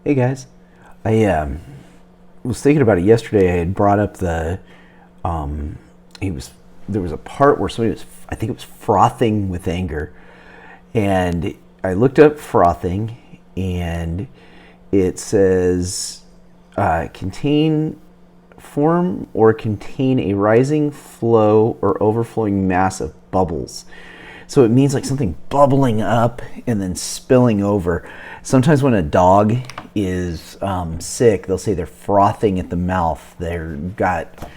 Hey guys, I was thinking about it yesterday. I had brought up he was there was a part where somebody was, I think it was frothing with anger, and I looked up frothing, and it says contain form or contain a rising flow or overflowing mass of bubbles. So it means like something bubbling up and then spilling over. Sometimes when a dog is sick, they'll say they're frothing at the mouth. They've got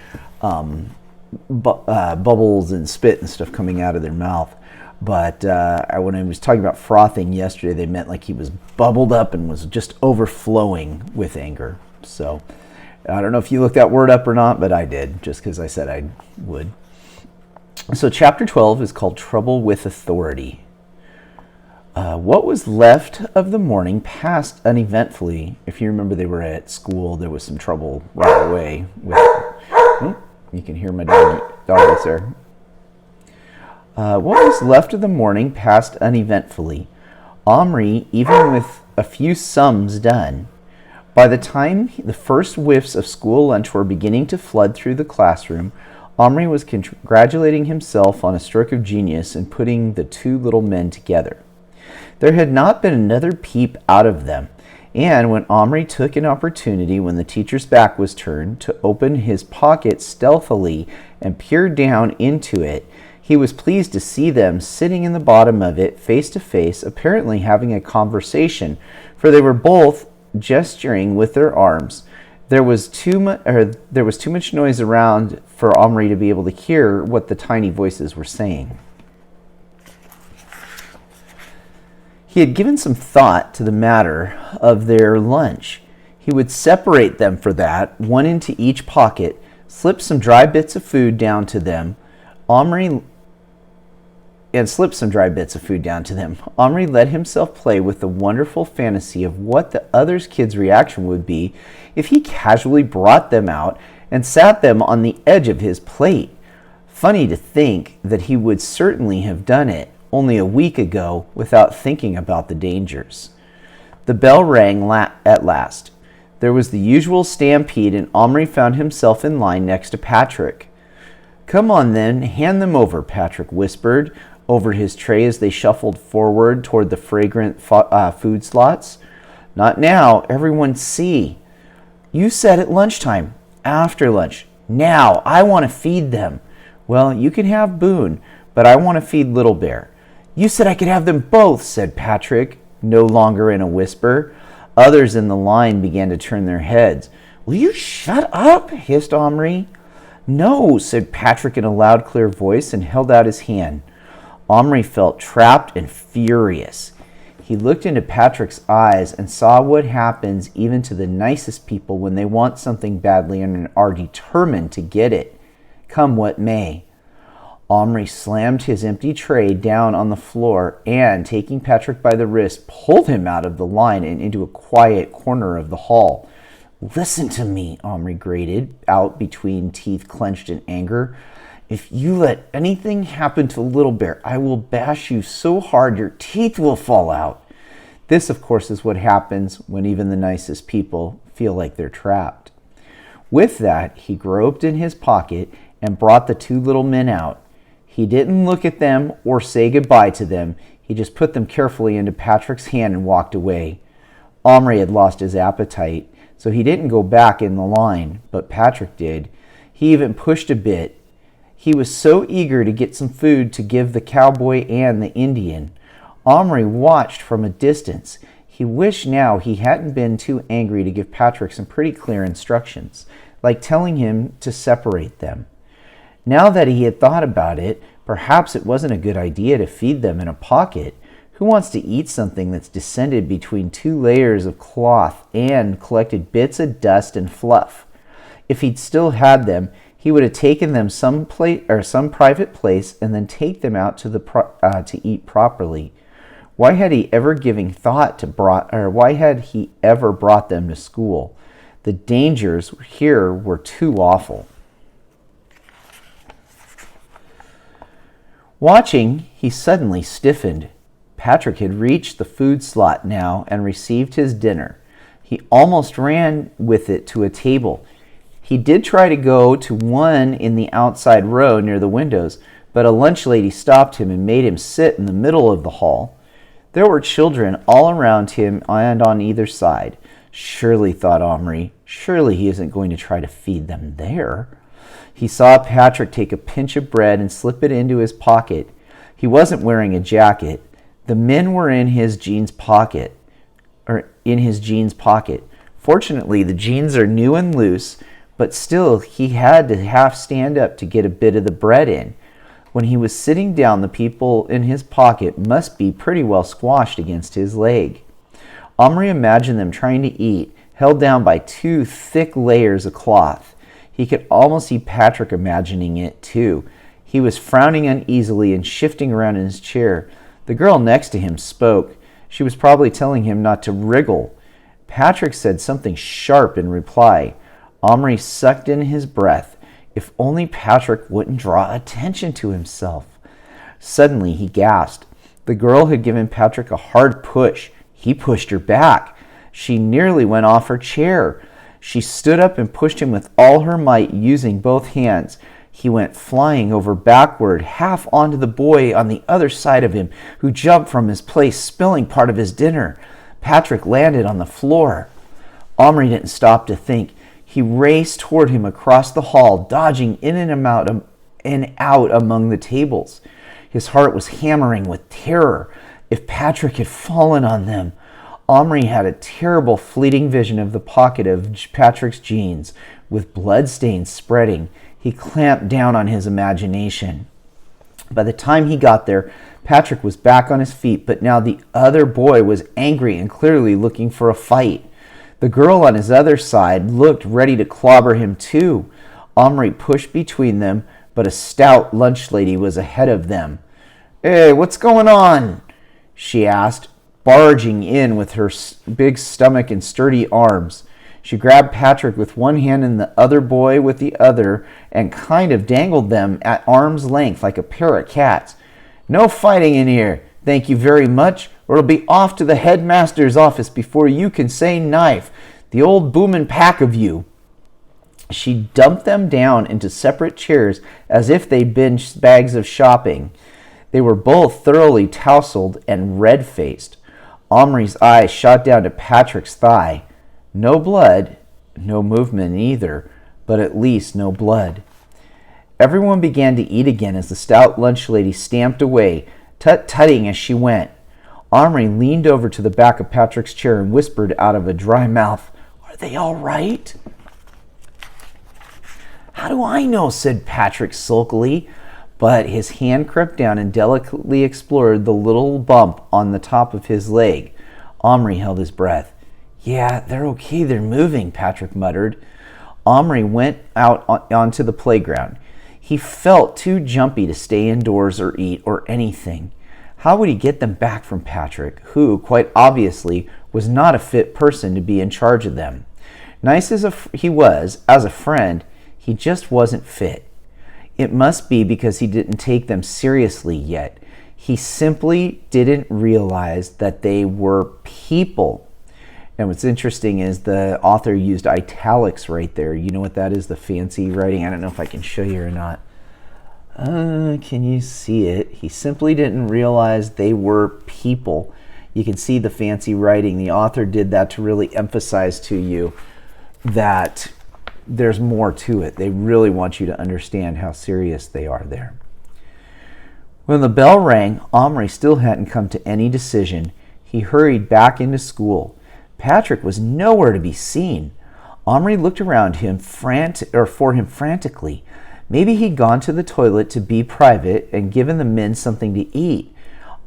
bubbles and spit and stuff coming out of their mouth. But when I was talking about frothing yesterday, they meant like he was bubbled up and was just overflowing with anger. So I don't know if you looked that word up or not, but I did, just because I said I would. So chapter 12 is called Trouble with Authority. What was left of the morning passed uneventfully. If you remember, they were at school. There was some trouble right away. You can hear my doggies there. What was left of the morning passed uneventfully. Omri, even with a few sums done. By the time the first whiffs of school lunch were beginning to flood through the classroom, Omri was congratulating himself on a stroke of genius in putting the two little men together. There had not been another peep out of them, and when Omri took an opportunity when the teacher's back was turned to open his pocket stealthily and peer down into it, he was pleased to see them sitting in the bottom of it face to face, apparently having a conversation, for they were both gesturing with their arms. There was too much noise around for Omri to be able to hear what the tiny voices were saying. He had given some thought to the matter of their lunch. He would separate them for that, one into each pocket, slip some dry bits of food down to them. Omri let himself play with the wonderful fantasy of what the other kids' reaction would be if he casually brought them out and sat them on the edge of his plate. Funny to think that he would certainly have done it only a week ago without thinking about the dangers. The bell rang at last. There was the usual stampede, and Omri found himself in line next to Patrick. "Come on then, hand them over," Patrick whispered over his tray as they shuffled forward toward the fragrant food slots. "Not now, everyone see." "You said at lunchtime." "After lunch." "Now, I want to feed them." "Well, you can have Boone, but I want to feed Little Bear." "You said I could have them both," said Patrick, no longer in a whisper. Others in the line began to turn their heads. "Will you shut up?" hissed Omri. "No," said Patrick in a loud, clear voice, and held out his hand. Omri felt trapped and furious. He looked into Patrick's eyes and saw what happens even to the nicest people when they want something badly and are determined to get it, come what may. Omri slammed his empty tray down on the floor and, taking Patrick by the wrist, pulled him out of the line and into a quiet corner of the hall. "Listen to me," Omri grated out between teeth clenched in anger. "If you let anything happen to Little Bear, I will bash you so hard your teeth will fall out." This, of course, is what happens when even the nicest people feel like they're trapped. With that, he groped in his pocket and brought the two little men out. He didn't look at them or say goodbye to them. He just put them carefully into Patrick's hand and walked away. Omri had lost his appetite, so he didn't go back in the line, but Patrick did. He even pushed a bit. He was so eager to get some food to give the cowboy and the Indian. Omri watched from a distance. He wished now he hadn't been too angry to give Patrick some pretty clear instructions, like telling him to separate them. Now that he had thought about it, perhaps it wasn't a good idea to feed them in a pocket. Who wants to eat something that's descended between two layers of cloth and collected bits of dust and fluff? If he'd still had them, he would have taken them some private place and then take them out to eat properly. Why had he ever brought them to school? The dangers here were too awful. Watching, he suddenly stiffened. Patrick had reached the food slot now and received his dinner. He almost ran with it to a table. He did try to go to one in the outside row near the windows, but a lunch lady stopped him and made him sit in the middle of the hall. There were children all around him and on either side. Surely, thought Omri, surely he isn't going to try to feed them there. He saw Patrick take a pinch of bread and slip it into his pocket. He wasn't wearing a jacket. The men were in his jeans pocket. Fortunately, the jeans are new and loose, but still he had to half stand up to get a bit of the bread in. When he was sitting down, the people in his pocket must be pretty well squashed against his leg. Omri imagined them trying to eat, held down by two thick layers of cloth. He could almost see Patrick imagining it, too. He was frowning uneasily and shifting around in his chair. The girl next to him spoke. She was probably telling him not to wriggle. Patrick said something sharp in reply. Omri sucked in his breath. If only Patrick wouldn't draw attention to himself. Suddenly he gasped. The girl had given Patrick a hard push. He pushed her back. She nearly went off her chair. She stood up and pushed him with all her might, using both hands. He went flying over backward, half onto the boy on the other side of him, who jumped from his place, spilling part of his dinner. Patrick landed on the floor. Omri didn't stop to think. He raced toward him across the hall, dodging in and out among the tables. His heart was hammering with terror. If Patrick had fallen on them, Omri had a terrible fleeting vision of the pocket of Patrick's jeans, with blood stains spreading. He clamped down on his imagination. By the time he got there, Patrick was back on his feet, but now the other boy was angry and clearly looking for a fight. The girl on his other side looked ready to clobber him too. Omri pushed between them, but a stout lunch lady was ahead of them. "Hey, what's going on?" she asked, barging in with her big stomach and sturdy arms. She grabbed Patrick with one hand and the other boy with the other and kind of dangled them at arm's length like a pair of cats. "No fighting in here, thank you very much, or it'll be off to the headmaster's office before you can say knife. The old boomin' pack of you." She dumped them down into separate chairs as if they'd been bags of shopping. They were both thoroughly tousled and red-faced. Omri's eye shot down to Patrick's thigh. No blood, no movement either, but at least no blood. Everyone began to eat again as the stout lunch lady stamped away, tut-tutting as she went. Omri leaned over to the back of Patrick's chair and whispered out of a dry mouth, "Are they all right?" "How do I know?" said Patrick sulkily, but his hand crept down and delicately explored the little bump on the top of his leg. Omri held his breath. "Yeah, they're okay, they're moving," Patrick muttered. Omri went out onto the playground. He felt too jumpy to stay indoors or eat or anything. How would he get them back from Patrick, who, quite obviously, was not a fit person to be in charge of them? Nice as he was, as a friend, he just wasn't fit. It must be because he didn't take them seriously yet. He simply didn't realize that they were people. And what's interesting is the author used italics right there. You know what that is, the fancy writing? I don't know if I can show you or not. Can you see it? He simply didn't realize they were people. You can see the fancy writing. The author did that to really emphasize to you that there's more to it. They really want you to understand how serious they are there. When the bell rang, Omri still hadn't come to any decision. He hurried back into school. Patrick was nowhere to be seen. Omri looked around him for him frantically. Maybe he'd gone to the toilet to be private and given the men something to eat.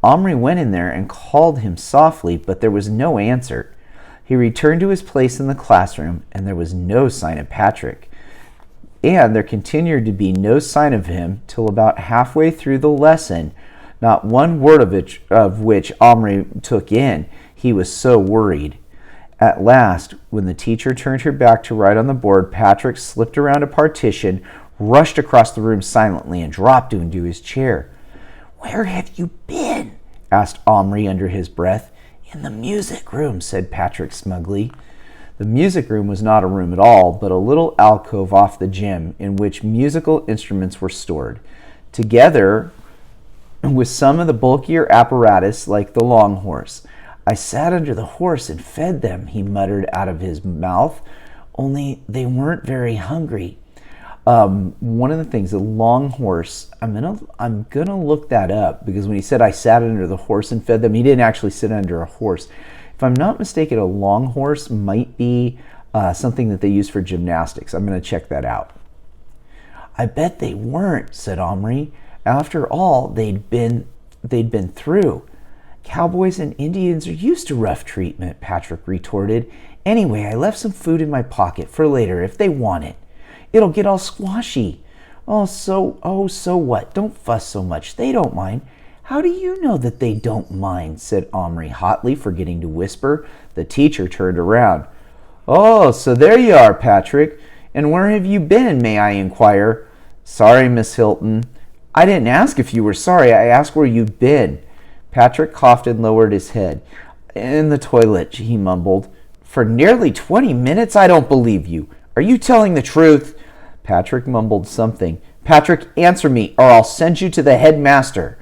Omri went in there and called him softly, but there was no answer. He returned to his place in the classroom, and there was no sign of Patrick. And there continued to be no sign of him till about halfway through the lesson, not one word of which Omri took in. He was so worried. At last, when the teacher turned her back to write on the board, Patrick slipped around a partition, rushed across the room silently, and dropped into his chair. "Where have you been?" asked Omri under his breath. "In the music room," said Patrick smugly. The music room was not a room at all, but a little alcove off the gym in which musical instruments were stored, together with some of the bulkier apparatus like the long horse. I sat under the horse and fed them, he muttered out of his mouth, only they weren't very hungry. One of the things, the long horse, I'm gonna look that up, because when he said I sat under the horse and fed them, he didn't actually sit under a horse. If I'm not mistaken, a long horse might be something that they use for gymnastics. I'm gonna check that out. I bet they weren't, said Omri. After all they'd been through. Cowboys and Indians are used to rough treatment, Patrick retorted. Anyway, I left some food in my pocket for later if they want it. It'll get all squashy. So what? Don't fuss so much. They don't mind. How do you know that they don't mind? Said Omri hotly, forgetting to whisper. The teacher turned around. Oh, so there you are, Patrick. And where have you been, may I inquire? Sorry, Miss Hilton. I didn't ask if you were sorry. I asked where you'd been. Patrick coughed and lowered his head. In the toilet, he mumbled. For nearly 20 minutes? I don't believe you. Are you telling the truth? Patrick mumbled something. Patrick, answer me, or I'll send you to the headmaster.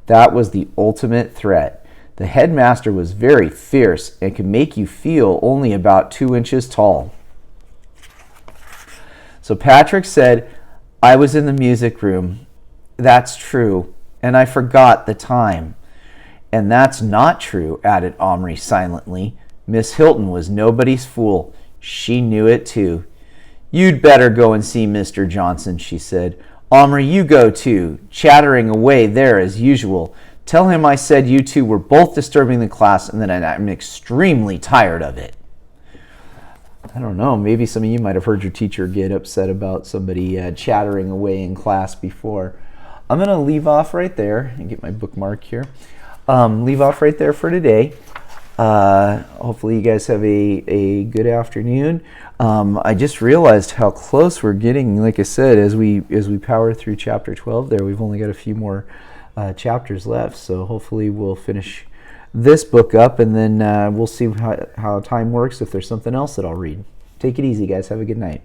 That was the ultimate threat. The headmaster was very fierce and could make you feel only about 2 inches tall. So Patrick said, I was in the music room. That's true, and I forgot the time. And that's not true, added Omri silently. Miss Hilton was nobody's fool. She knew it too. You'd better go and see Mr. Johnson, she said. Omri, you go too, chattering away there as usual. Tell him I said you two were both disturbing the class and that I'm extremely tired of it. I don't know, maybe some of you might have heard your teacher get upset about somebody chattering away in class before. I'm going to leave off right there and get my bookmark here. Leave off right there for today. Hopefully you guys have a good afternoon. I just realized how close we're getting. Like I said, as we power through chapter 12 there, we've only got a few more chapters left. So hopefully we'll finish this book up, and then we'll see how time works, if there's something else that I'll read. Take it easy, guys. Have a good night.